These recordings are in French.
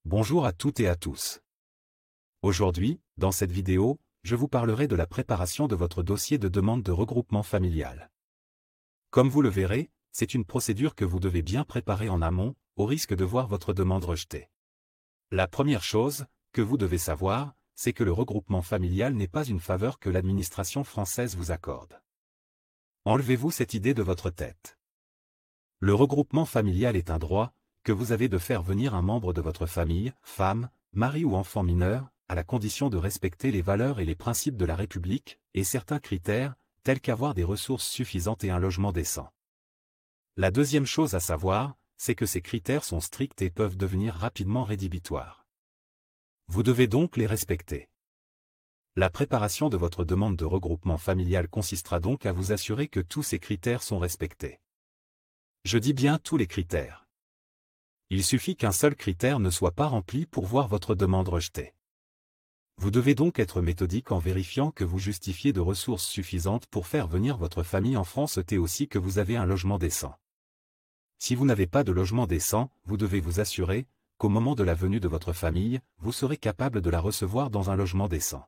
Bonjour à toutes et à tous. Aujourd'hui, dans cette vidéo, je vous parlerai de la préparation de votre dossier de demande de regroupement familial. Comme vous le verrez, c'est une procédure que vous devez bien préparer en amont, au risque de voir votre demande rejetée. La première chose que vous devez savoir, c'est que le regroupement familial n'est pas une faveur que l'administration française vous accorde. Enlevez-vous cette idée de votre tête. Le regroupement familial est un droit que vous avez de faire venir un membre de votre famille, femme, mari ou enfant mineur, à la condition de respecter les valeurs et les principes de la République, et certains critères, tels qu'avoir des ressources suffisantes et un logement décent. La deuxième chose à savoir, c'est que ces critères sont stricts et peuvent devenir rapidement rédhibitoires. Vous devez donc les respecter. La préparation de votre demande de regroupement familial consistera donc à vous assurer que tous ces critères sont respectés. Je dis bien tous les critères. Il suffit qu'un seul critère ne soit pas rempli pour voir votre demande rejetée. Vous devez donc être méthodique en vérifiant que vous justifiez de ressources suffisantes pour faire venir votre famille en France et aussi que vous avez un logement décent. Si vous n'avez pas de logement décent, vous devez vous assurer qu'au moment de la venue de votre famille, vous serez capable de la recevoir dans un logement décent.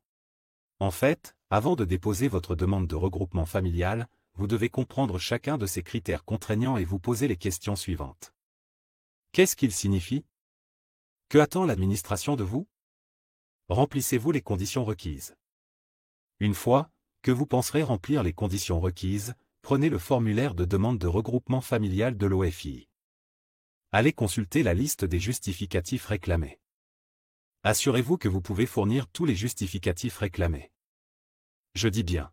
En fait, avant de déposer votre demande de regroupement familial, vous devez comprendre chacun de ces critères contraignants et vous poser les questions suivantes. Qu'est-ce qu'il signifie? Que attend l'administration de vous? Remplissez-vous les conditions requises? Une fois que vous penserez remplir les conditions requises, prenez le formulaire de demande de regroupement familial de l'OFII. Allez consulter la liste des justificatifs réclamés. Assurez-vous que vous pouvez fournir tous les justificatifs réclamés. Je dis bien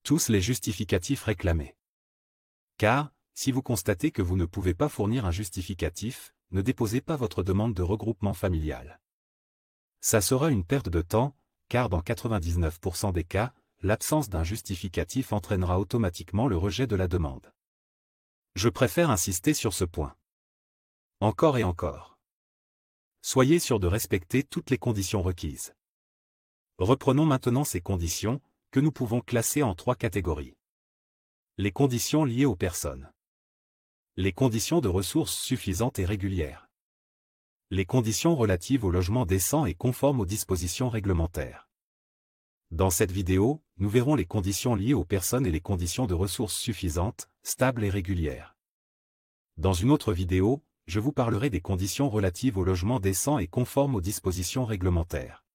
tous les justificatifs réclamés. Car, si vous constatez que vous ne pouvez pas fournir un justificatif, ne déposez pas votre demande de regroupement familial. Ça sera une perte de temps, car dans 99% des cas, l'absence d'un justificatif entraînera automatiquement le rejet de la demande. Je préfère insister sur ce point. Encore et encore. Soyez sûr de respecter toutes les conditions requises. Reprenons maintenant ces conditions, que nous pouvons classer en 3 catégories. Les conditions liées aux personnes. Les conditions de ressources suffisantes et régulières. Les conditions relatives au logement décent et conformes aux dispositions réglementaires. Dans cette vidéo, nous verrons les conditions liées aux personnes et les conditions de ressources suffisantes, stables et régulières. Dans une autre vidéo, je vous parlerai des conditions relatives au logement décent et conformes aux dispositions réglementaires.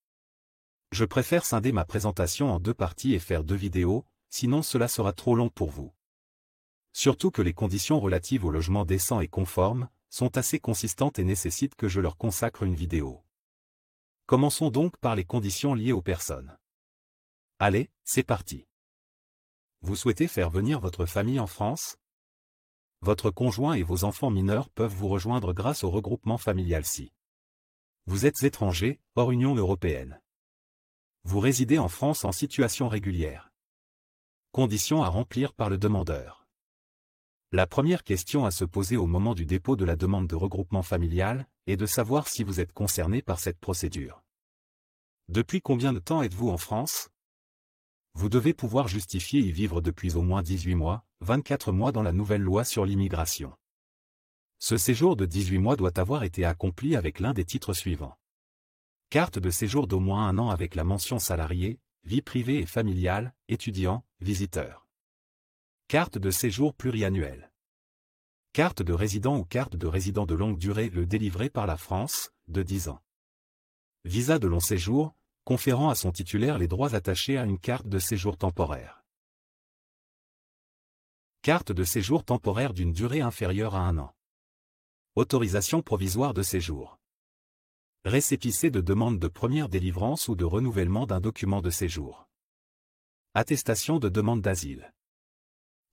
Je préfère scinder ma présentation en 2 parties et faire 2 vidéos, sinon cela sera trop long pour vous. Surtout que les conditions relatives au logement décent et conforme sont assez consistantes et nécessitent que je leur consacre une vidéo. Commençons donc par les conditions liées aux personnes. Allez, c'est parti. Vous souhaitez faire venir votre famille en France? Votre conjoint et vos enfants mineurs peuvent vous rejoindre grâce au regroupement familial si vous êtes étranger, hors Union européenne. Vous résidez en France en situation régulière. Conditions à remplir par le demandeur. La première question à se poser au moment du dépôt de la demande de regroupement familial est de savoir si vous êtes concerné par cette procédure. Depuis combien de temps êtes-vous en France? Vous devez pouvoir justifier y vivre depuis au moins 18 mois, 24 mois dans la nouvelle loi sur l'immigration. Ce séjour de 18 mois doit avoir été accompli avec l'un des titres suivants. Carte de séjour d'au moins 1 an avec la mention salarié, vie privée et familiale, étudiant, visiteur. Carte de séjour pluriannuelle. Carte de résident ou carte de résident de longue durée délivrée par la France, de 10 ans. Visa de long séjour, conférant à son titulaire les droits attachés à une carte de séjour temporaire. Carte de séjour temporaire d'une durée inférieure à 1 an. Autorisation provisoire de séjour. Récépissé de demande de première délivrance ou de renouvellement d'un document de séjour. Attestation de demande d'asile.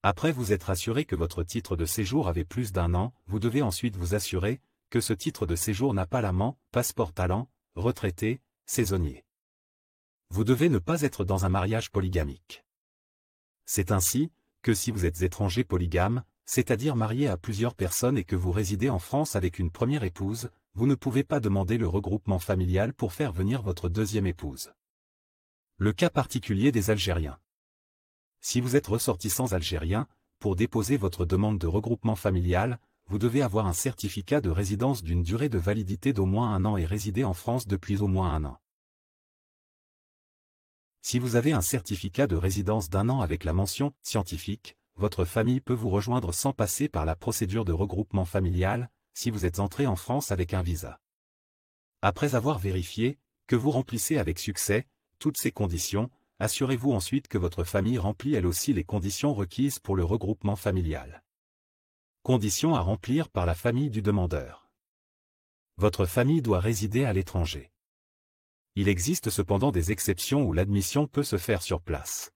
Après vous être assuré que votre titre de séjour avait plus d'1 an, vous devez ensuite vous assurer que ce titre de séjour n'a pas l'amant, passeport talent, retraité, saisonnier. Vous devez ne pas être dans un mariage polygamique. C'est ainsi que si vous êtes étranger polygame, c'est-à-dire marié à plusieurs personnes et que vous résidez en France avec une première épouse, vous ne pouvez pas demander le regroupement familial pour faire venir votre deuxième épouse. Le cas particulier des Algériens. Si vous êtes ressortissants algériens, pour déposer votre demande de regroupement familial, vous devez avoir un certificat de résidence d'une durée de validité d'au moins 1 an et résider en France depuis au moins 1 an. Si vous avez un certificat de résidence d'1 an avec la mention « scientifique », votre famille peut vous rejoindre sans passer par la procédure de regroupement familial, si vous êtes entré en France avec un visa. Après avoir vérifié que vous remplissez avec succès toutes ces conditions, assurez-vous ensuite que votre famille remplit elle aussi les conditions requises pour le regroupement familial. Conditions à remplir par la famille du demandeur. Votre famille doit résider à l'étranger. Il existe cependant des exceptions où l'admission peut se faire sur place.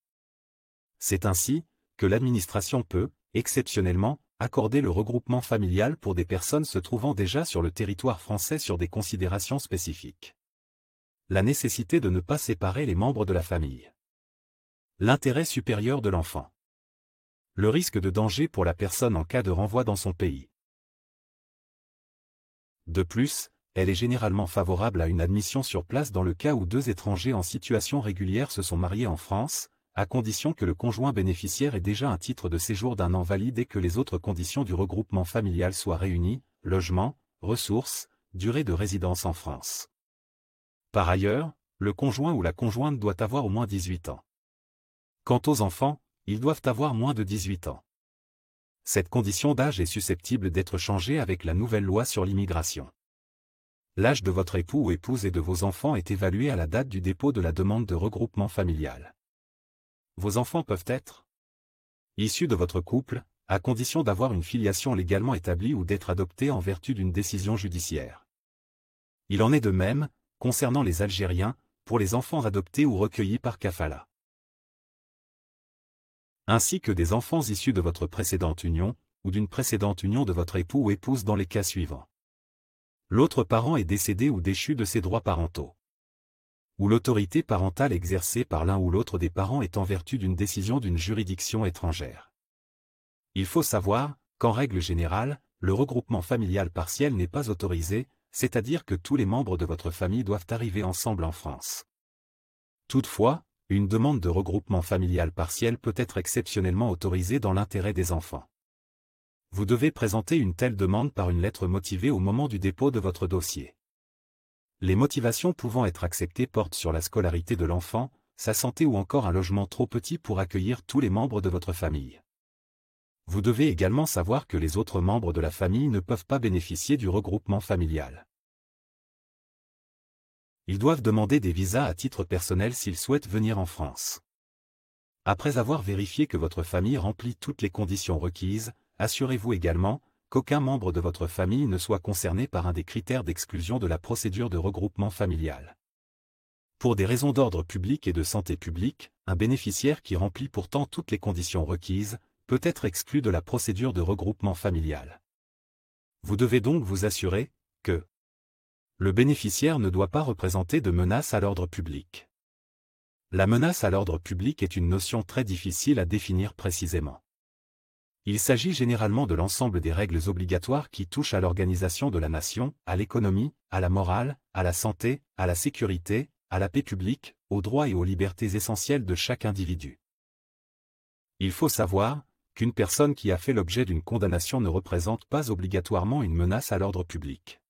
C'est ainsi que l'administration peut, exceptionnellement, accorder le regroupement familial pour des personnes se trouvant déjà sur le territoire français sur des considérations spécifiques. La nécessité de ne pas séparer les membres de la famille. L'intérêt supérieur de l'enfant. Le risque de danger pour la personne en cas de renvoi dans son pays. De plus, elle est généralement favorable à une admission sur place dans le cas où 2 étrangers en situation régulière se sont mariés en France, à condition que le conjoint bénéficiaire ait déjà un titre de séjour d'1 an valide et que les autres conditions du regroupement familial soient réunies, logement, ressources, durée de résidence en France. Par ailleurs, le conjoint ou la conjointe doit avoir au moins 18 ans. Quant aux enfants, ils doivent avoir moins de 18 ans. Cette condition d'âge est susceptible d'être changée avec la nouvelle loi sur l'immigration. L'âge de votre époux ou épouse et de vos enfants est évalué à la date du dépôt de la demande de regroupement familial. Vos enfants peuvent être issus de votre couple, à condition d'avoir une filiation légalement établie ou d'être adoptés en vertu d'une décision judiciaire. Il en est de même, concernant les Algériens, pour les enfants adoptés ou recueillis par kafala. Ainsi que des enfants issus de votre précédente union, ou d'une précédente union de votre époux ou épouse dans les cas suivants. L'autre parent est décédé ou déchu de ses droits parentaux. Ou l'autorité parentale exercée par l'un ou l'autre des parents est en vertu d'une décision d'une juridiction étrangère. Il faut savoir qu'en règle générale, le regroupement familial partiel n'est pas autorisé, c'est-à-dire que tous les membres de votre famille doivent arriver ensemble en France. Toutefois, une demande de regroupement familial partiel peut être exceptionnellement autorisée dans l'intérêt des enfants. Vous devez présenter une telle demande par une lettre motivée au moment du dépôt de votre dossier. Les motivations pouvant être acceptées portent sur la scolarité de l'enfant, sa santé ou encore un logement trop petit pour accueillir tous les membres de votre famille. Vous devez également savoir que les autres membres de la famille ne peuvent pas bénéficier du regroupement familial. Ils doivent demander des visas à titre personnel s'ils souhaitent venir en France. Après avoir vérifié que votre famille remplit toutes les conditions requises, assurez-vous également qu'aucun membre de votre famille ne soit concerné par un des critères d'exclusion de la procédure de regroupement familial. Pour des raisons d'ordre public et de santé publique, un bénéficiaire qui remplit pourtant toutes les conditions requises peut être exclu de la procédure de regroupement familial. Vous devez donc vous assurer que le bénéficiaire ne doit pas représenter de menace à l'ordre public. La menace à l'ordre public est une notion très difficile à définir précisément. Il s'agit généralement de l'ensemble des règles obligatoires qui touchent à l'organisation de la nation, à l'économie, à la morale, à la santé, à la sécurité, à la paix publique, aux droits et aux libertés essentielles de chaque individu. Il faut savoir qu'une personne qui a fait l'objet d'une condamnation ne représente pas obligatoirement une menace à l'ordre public.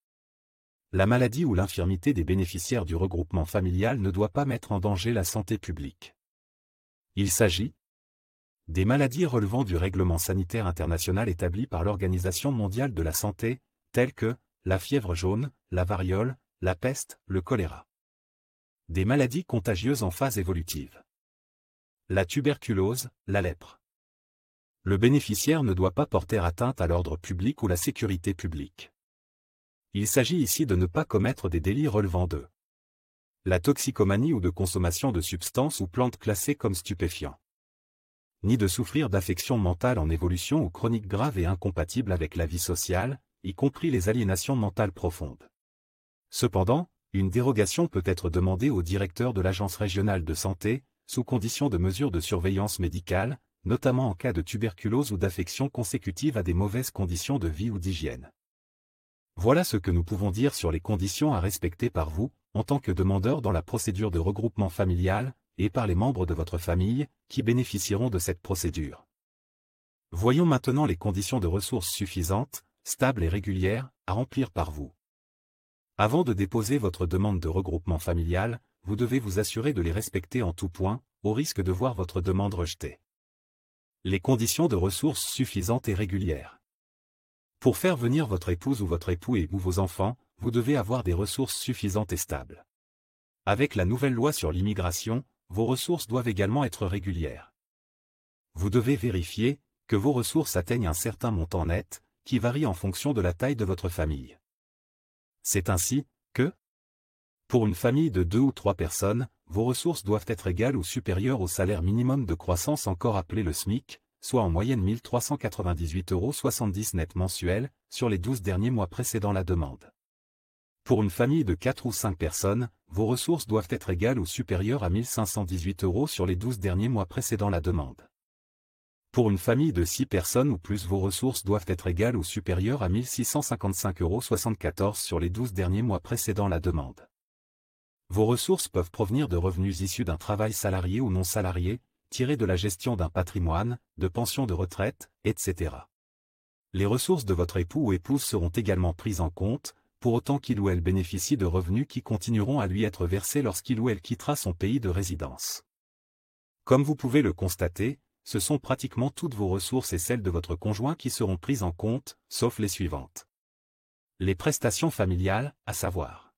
La maladie ou l'infirmité des bénéficiaires du regroupement familial ne doit pas mettre en danger la santé publique. Il s'agit des maladies relevant du règlement sanitaire international établi par l'Organisation mondiale de la santé, telles que la fièvre jaune, la variole, la peste, le choléra. Des maladies contagieuses en phase évolutive. La tuberculose, la lèpre. Le bénéficiaire ne doit pas porter atteinte à l'ordre public ou la sécurité publique. Il s'agit ici de ne pas commettre des délits relevant de la toxicomanie ou de consommation de substances ou plantes classées comme stupéfiants. Ni de souffrir d'affections mentales en évolution ou chroniques graves et incompatibles avec la vie sociale, y compris les aliénations mentales profondes. Cependant, une dérogation peut être demandée au directeur de l'agence régionale de santé, sous condition de mesures de surveillance médicale, notamment en cas de tuberculose ou d'affections consécutives à des mauvaises conditions de vie ou d'hygiène. Voilà ce que nous pouvons dire sur les conditions à respecter par vous, en tant que demandeur dans la procédure de regroupement familial, et par les membres de votre famille, qui bénéficieront de cette procédure. Voyons maintenant les conditions de ressources suffisantes, stables et régulières, à remplir par vous. Avant de déposer votre demande de regroupement familial, vous devez vous assurer de les respecter en tout point, au risque de voir votre demande rejetée. Les conditions de ressources suffisantes et régulières. Pour faire venir votre épouse ou votre époux et ou vos enfants, vous devez avoir des ressources suffisantes et stables. Avec la nouvelle loi sur l'immigration, vos ressources doivent également être régulières. Vous devez vérifier que vos ressources atteignent un certain montant net, qui varie en fonction de la taille de votre famille. C'est ainsi que, pour une famille de 2 ou 3 personnes, vos ressources doivent être égales ou supérieures au salaire minimum de croissance encore appelé le SMIC, soit en moyenne 1 398,70 € net mensuels, sur les 12 derniers mois précédant la demande. Pour une famille de 4 ou 5 personnes, vos ressources doivent être égales ou supérieures à 1 518 € sur les 12 derniers mois précédant la demande. Pour une famille de 6 personnes ou plus, vos ressources doivent être égales ou supérieures à 1 655,74 € sur les 12 derniers mois précédant la demande. Vos ressources peuvent provenir de revenus issus d'un travail salarié ou non salarié, tirés de la gestion d'un patrimoine, de pensions de retraite, etc. Les ressources de votre époux ou épouse seront également prises en compte, pour autant qu'il ou elle bénéficie de revenus qui continueront à lui être versés lorsqu'il ou elle quittera son pays de résidence. Comme vous pouvez le constater, ce sont pratiquement toutes vos ressources et celles de votre conjoint qui seront prises en compte, sauf les suivantes. Les prestations familiales, à savoir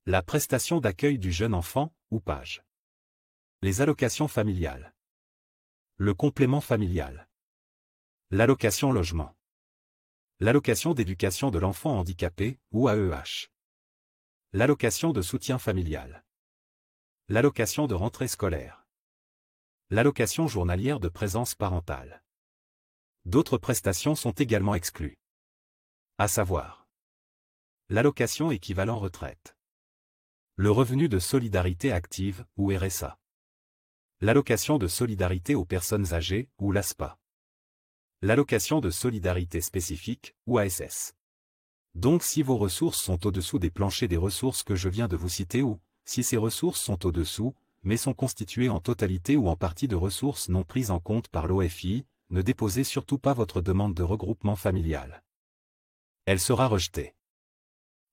la prestation d'accueil du jeune enfant, ou PAJE. Les allocations familiales. Le complément familial. L'allocation logement. L'allocation d'éducation de l'enfant handicapé, ou AEH. L'allocation de soutien familial. L'allocation de rentrée scolaire. L'allocation journalière de présence parentale. D'autres prestations sont également exclues. À savoir l'allocation équivalent retraite. Le revenu de solidarité active, ou RSA. L'allocation de solidarité aux personnes âgées, ou l'ASPA. L'allocation de solidarité spécifique, ou ASS. Donc si vos ressources sont au-dessous des planchers des ressources que je viens de vous citer ou, si ces ressources sont au-dessous, mais sont constituées en totalité ou en partie de ressources non prises en compte par l'OFII, ne déposez surtout pas votre demande de regroupement familial. Elle sera rejetée.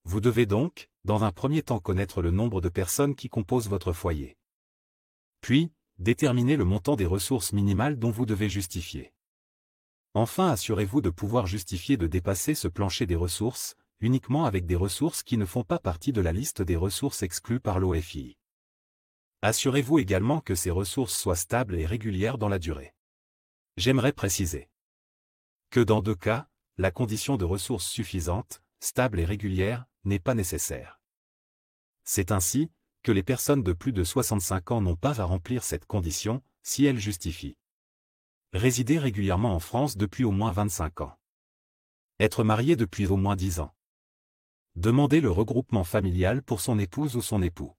Vous devez donc, dans un premier temps, connaître le nombre de personnes qui composent votre foyer. Puis, déterminer le montant des ressources minimales dont vous devez justifier. Enfin, assurez-vous de pouvoir justifier de dépasser ce plancher des ressources, uniquement avec des ressources qui ne font pas partie de la liste des ressources exclues par l'OFII. Assurez-vous également que ces ressources soient stables et régulières dans la durée. J'aimerais préciser que dans 2 cas, la condition de ressources suffisantes, stables et régulières, n'est pas nécessaire. C'est ainsi que les personnes de plus de 65 ans n'ont pas à remplir cette condition, si elles justifient résider régulièrement en France depuis au moins 25 ans. Être marié depuis au moins 10 ans. Demander le regroupement familial pour son épouse ou son époux.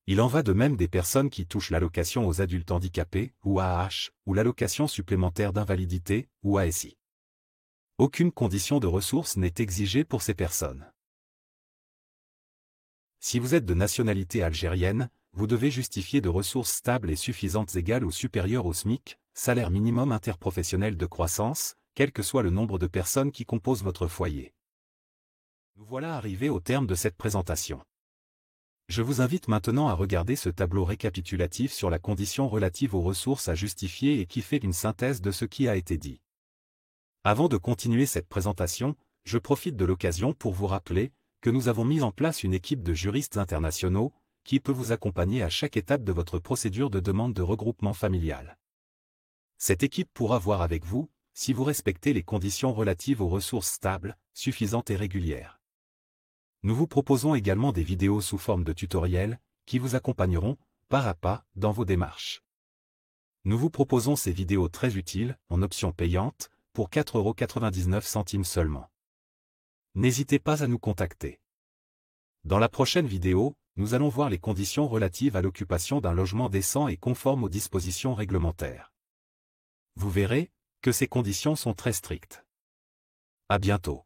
Il en va de même des personnes qui touchent l'allocation aux adultes handicapés, ou AAH, ou l'allocation supplémentaire d'invalidité, ou ASI. Aucune condition de ressources n'est exigée pour ces personnes. Si vous êtes de nationalité algérienne, vous devez justifier de ressources stables et suffisantes égales ou supérieures au SMIC, salaire minimum interprofessionnel de croissance, quel que soit le nombre de personnes qui composent votre foyer. Nous voilà arrivés au terme de cette présentation. Je vous invite maintenant à regarder ce tableau récapitulatif sur la condition relative aux ressources à justifier et qui fait une synthèse de ce qui a été dit. Avant de continuer cette présentation, je profite de l'occasion pour vous rappeler que nous avons mis en place une équipe de juristes internationaux qui peut vous accompagner à chaque étape de votre procédure de demande de regroupement familial. Cette équipe pourra voir avec vous si vous respectez les conditions relatives aux ressources stables, suffisantes et régulières. Nous vous proposons également des vidéos sous forme de tutoriels qui vous accompagneront, pas à pas, dans vos démarches. Nous vous proposons ces vidéos très utiles, en option payante, pour 4,99 € seulement. N'hésitez pas à nous contacter. Dans la prochaine vidéo, nous allons voir les conditions relatives à l'occupation d'un logement décent et conforme aux dispositions réglementaires. Vous verrez que ces conditions sont très strictes. À bientôt.